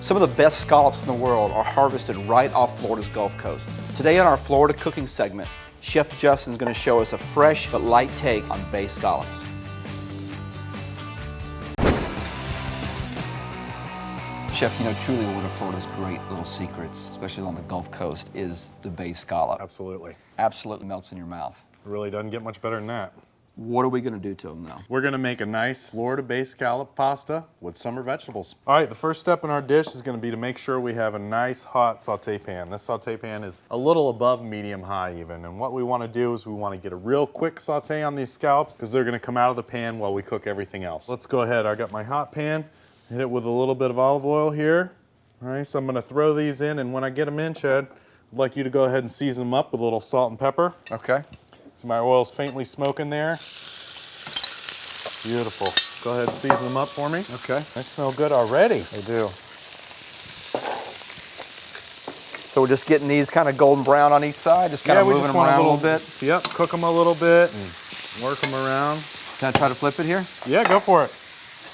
Some of the best scallops in the world are harvested right off Florida's Gulf Coast. Today on our Florida cooking segment, Chef Justin is going to show us a fresh but light take on bay scallops. Chef, you know, truly one of Florida's great little secrets, especially on the Gulf Coast, is the bay scallop. Absolutely. Absolutely melts in your mouth. It really doesn't get much better than that. What are we going to do to them now? We're gonna make a nice Florida Bay Scallop pasta with summer vegetables. All right, the first step in our dish is gonna be to make sure we have a nice hot saute pan. This saute pan is a little above medium high even. And what we wanna do is we wanna get a real quick saute on these scallops because they're gonna come out of the pan while we cook everything else. Let's go ahead, I got my hot pan, hit it with a little bit of olive oil here. All right, so I'm gonna throw these in, and when I get them in, Chad, I'd like you to go ahead and season them up with a little salt and pepper. Okay. So my oil's faintly smoking there. Beautiful. Go ahead and season them up for me. Okay. They smell good already. They do. So we're just getting these kind of golden brown on each side, just kind of moving them around a little bit. Yep, cook them a little bit and work them around. Can I try to flip it here? Yeah, go for it.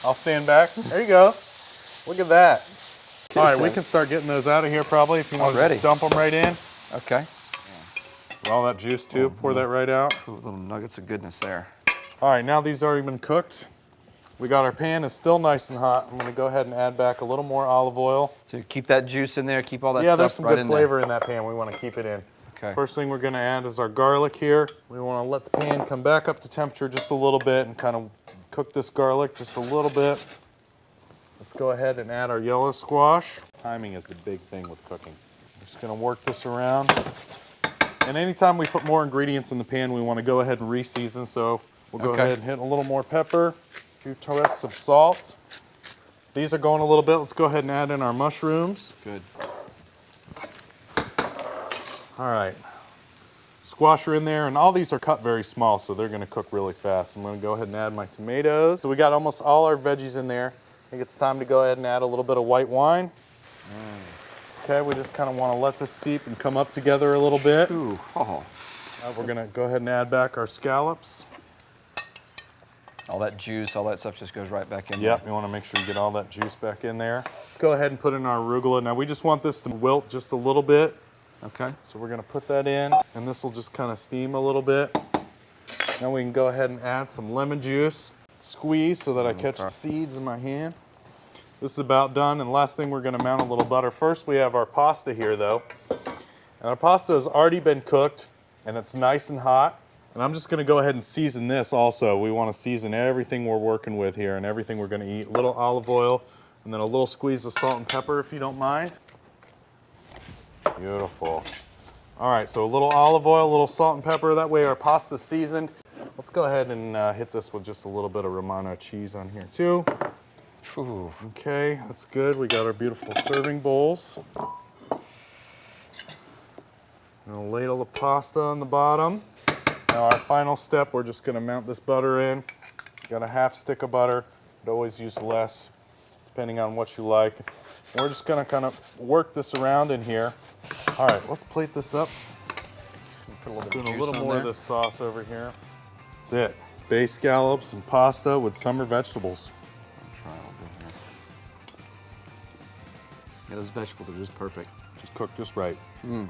I'll stand back. There you go. Look at that. All right, we can start getting those out of here probably if you want to just dump them right in. Okay. With all that juice too, pour that right out. Ooh, little nuggets of goodness there. All right, now these already been cooked. We got our pan is still nice and hot. I'm gonna go ahead and add back a little more olive oil. So keep that juice in there, keep all that Yeah, stuff there's some right good in flavor in that pan. We wanna keep it in. Okay. First thing we're gonna add is our garlic here. We wanna let the pan come back up to temperature just a little bit and kind of cook this garlic just a little bit. Let's go ahead and add our yellow squash. Timing is the big thing with cooking. I'm just gonna work this around. And anytime we put more ingredients in the pan, we wanna go ahead and re-season. So we'll go ahead and hit a little more pepper, a few twists of salt. So these are going a little bit. Let's go ahead and add in our mushrooms. Good. All right. Squash are in there, and all these are cut very small, so they're gonna cook really fast. I'm gonna go ahead and add my tomatoes. So we got almost all our veggies in there. I think it's time to go ahead and add a little bit of white wine. Okay, we just kind of want to let this seep and come up together a little bit. Ooh, oh. We're gonna go ahead and add back our scallops. All that juice, all that stuff just goes right back in Yep, there. you want to make sure you get all that juice back in there. Let's go ahead and put in our arugula. Now we just want this to wilt just a little bit. Okay. So we're gonna put that in, and this will just kind of steam a little bit. Now we can go ahead and add some lemon juice. Squeeze so that I catch the seeds in my hand. This is about done, and the last thing we're gonna mount a little butter. First we have our pasta here though. And our pasta has already been cooked, and it's nice and hot. And I'm just gonna go ahead and season this also. We wanna season everything we're working with here and everything we're gonna eat. A little olive oil, and then a little squeeze of salt and pepper if you don't mind. Beautiful. All right, so a little olive oil, a little salt and pepper. That way our pasta's seasoned. Let's go ahead and hit this with just a little bit of Romano cheese on here too. Ooh. Okay, that's good. We got our beautiful serving bowls. And a ladle of pasta on the bottom. Now our final step, we're just gonna mount this butter in. Got a half stick of butter, but always use less, depending on what you like. We're just gonna kind of work this around in here. All right, let's plate this up. Put a little more of this sauce over here. That's it. Bay scallops and pasta with summer vegetables. Try a little bit here. Yeah, those vegetables are just perfect. Just cook this right. Mm.